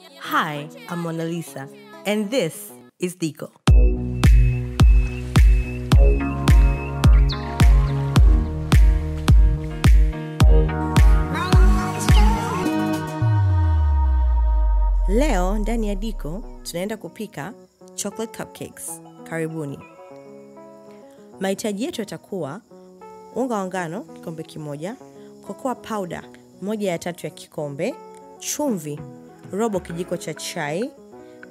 Hi, I'm Monalisa, and this is Diko. Leo ndani ya Diko tunaenda kupika chocolate cupcakes. Karibuni. Mahitaji yetu yatakuwa unga wa ngano kikombe kimoja, cocoa powder 1/3 ya kikombe, chumvi robo kijiko cha chai,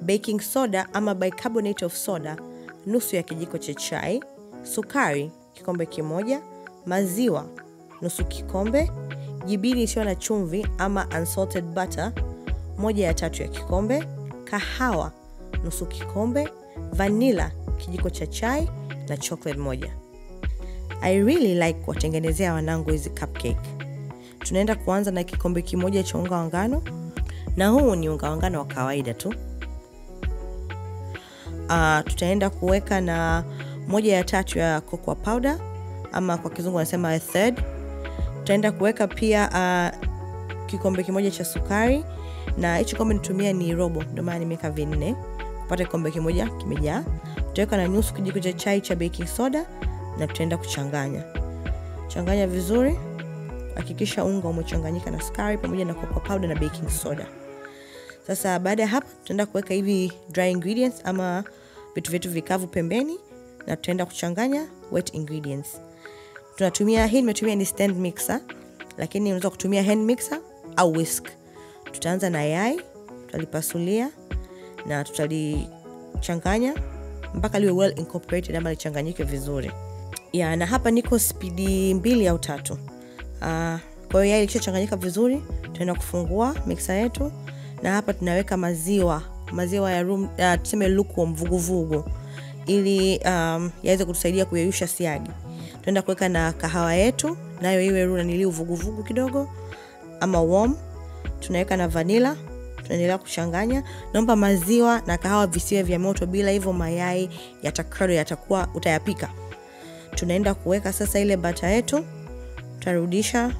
baking soda ama bicarbonate of soda nusu ya kijiko cha chai, sukari kikombe kimoja, maziwa nusu kikombe, jibini isiyo na chumvi ama unsalted butter 1/3 ya kikombe, kahawa nusu kikombe, vanilla kijiko cha chai na chocolate moja. I really like kuwatengenezea wanangu hizi cupcake. Tunaenda kuanza na kikombe kimoja cha unga wa ngano, na huu ni unga wa ngano wa kawaida tu. Tutaenda kuweka na 1/3 ya cocoa powder ama kwa kizungu wanasema 1/3. Tutaenda kuweka pia kikombe kimoja cha sukari, na hicho kikombe nitumia ni robo, ndio maana nimeweka 4 kupata kikombe kimoja kimejaa. Tutaweka na nusu kijiko cha chai cha baking soda na tutaenda kuchanganya. Changanya vizuri. Hakikisha unga umechanganyika na sukari pamoja na cocoa powder na baking soda. Sasa baada ya hapo tutaenda kuweka hivi dry ingredients ama vitu vyetu vikavu pembeni, na tutaenda kuchanganya wet ingredients. Nimetumia ni stand mixer, lakini unaweza kutumia hand mixer au whisk. Tutaanza na yai, tutalipasulia na tutalichanganya mpaka liwe well incorporated ama lichanganyike vizuri. Na hapa niko speedi 2 au 3. Kwa hiyo yai likishachanganyika vizuri, tutaenda kufungua mixer yetu, na hapa tunaweka maziwa ya room tuseme lukewarm vuguvugu, ili yaweze kutusaidia kuyeyusha siagi. Tutaenda kuweka na kahawa yetu, nayo iwe niliu vuguvugu kidogo ama warm. Tunaweka na vanilla, tunaendelea kuchanganya. Naomba maziwa na kahawa visiwe vya moto, bila hivyo mayai yatakuwa utayapika. Tunaenda kuweka sasa ile butter yetu, tutarudisha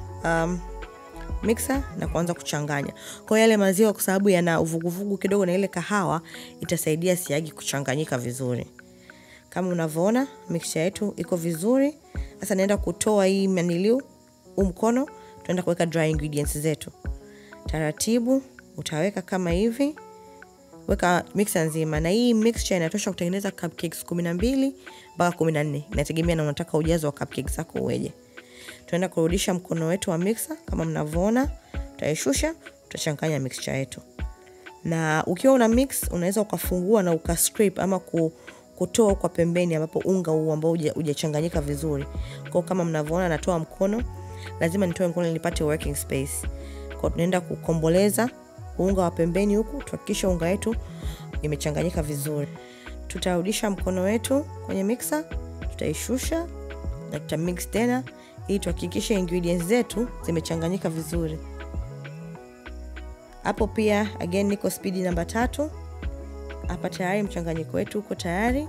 mixer na kuanza kuchanganya. Kwa yale maziwa kwa sababu yana uvuguvugu kidogo na ile kahawa itasaidia siagi kuchanganyika vizuri. Kama unavyoona mixture yetu iko vizuri. Sasa naenda kutoa hii maniliu mkono, tunaenda kuweka dry ingredients zetu. Taratibu utaweka kama hivi. Weka mixer nzima, na hii mixture inatosha kutengeneza cupcakes 12 mpaka 14. Inategemea na unataka ujazo wa cupcakes zako uweje. Tunaenda kurudisha mkono wetu wa mixer kama mnavyoona, tutaishusha, tutachanganya mixture yetu. Na ukiwa una mix unaweza ukafungua na ukascrape ama kutoa kwa pembeni ambapo unga huu ambao hujachanganyika vizuri. Kwa kama mnavyoona natoa mkono, lazima nitoe mkono ili nipate working space. Kwa tunaenda kukomboleza unga wa pembeni huku, tuhakikishe unga wetu imechanganyika vizuri. Tutarudisha mkono wetu kwenye mixer, tutaishusha na tutamix tena ili tuhakikishe ingredients zetu zimechanganyika vizuri. Hapo pia again niko speed namba 3. Hapa tayari mchanganyiko wetu uko tayari.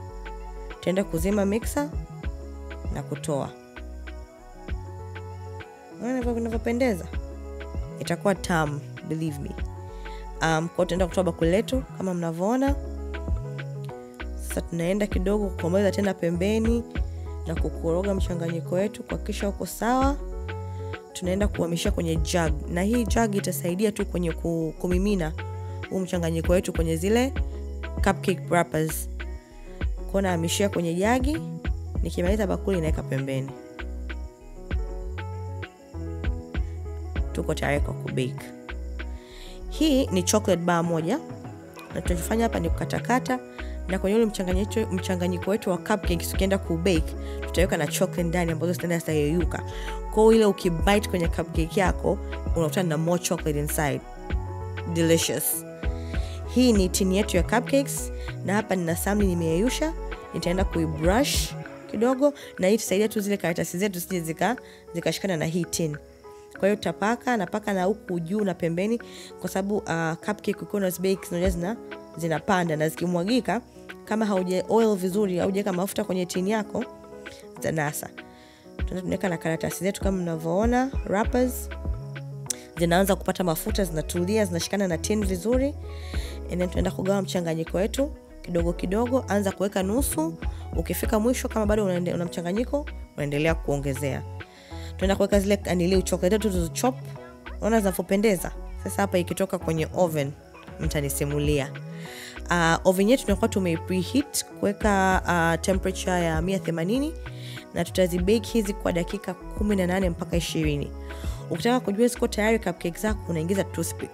Tutaenda kuzima mixer na kutoa. Unaona vinavyopendeza? Itakuwa tamu, believe me. Kwa tutaenda kutoa bakuli letu kama mnavyoona. Sasa tunaenda kidogo kukomeza tena pembeni na kukoroga mchanganyiko wetu kuhakikisha uko sawa. Tunaenda kuhamishia kwenye jug, na hii jug itasaidia tu kwenye kumimina huu mchanganyiko wetu kwenye zile cupcake wrappers. Kwa nahamishia kwenye jagi, nikimaliza bakuli naweka pembeni. Tuko tayari kwa kubake. Hii ni chocolate bar moja, na tunachofanya hapa ni kukatakata, na kwenye ule mchanganyiko wetu wa cupcakes tukienda kubake tutaweka na chocolate ndani ambazo zitaenda kuyeyuka. Kwa hiyo ile ukibite kwenye cupcake yako unakutana na more chocolate inside. Delicious. Hii ni tini yetu ya cupcakes, na hapa nina samli nimeyeyusha. Nitaenda kuibrush kidogo, na hii itasaidia tu zile karatasi zetu zisije zikashikana na hii tin. Kwa hiyo napaka na huku juu na pembeni, kwa sababu cupcake ukiwa unazibake zinapanda, na zikimwagika kama hauja oil vizuri au hujaweka mafuta kwenye tin yako zanasa. Tunaweka na karatasi zetu kama mnavyoona wrappers. zinaanza kupata mafuta, zinatulia, zinashikana na tin vizuri. And then tunaenda kugawa mchanganyiko wetu kidogo kidogo. Anza kuweka nusu, ukifika mwisho kama bado una mchanganyiko unaendelea kuongezea. Tunaenda kuweka zile anilio chocolate tulizochop. Unaona zinapopendeza. Sasa hapa ikitoka kwenye oven mtanisimulia. Oven yetu tunakuwa tumepreheat kuweka temperature ya 180 na tutazibake hizi kwa dakika 18 mpaka 20. Ukitaka kujua ziko tayari cupcakes zako, unaingiza toothpick.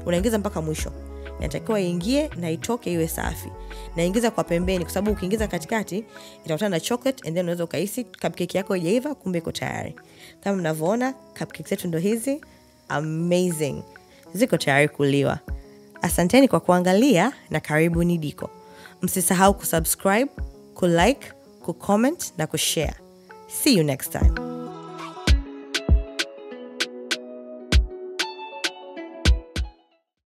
Unaingiza mpaka mwisho. Inatakiwa iingie na itoke iwe safi. Na ingiza kwa pembeni kwa sababu ukiingiza katikati itakutana na chocolate and then unaweza ukahisi cupcake yako haijaiva kumbe iko tayari. Kama mnavyoona cupcakes zetu ndo hizi. Amazing. Ziko tayari kuliwa. Asanteni kwa kuangalia na karibu ni Diko. Msisahau kusubscribe, kulike, kucomment na kushare. See you next time.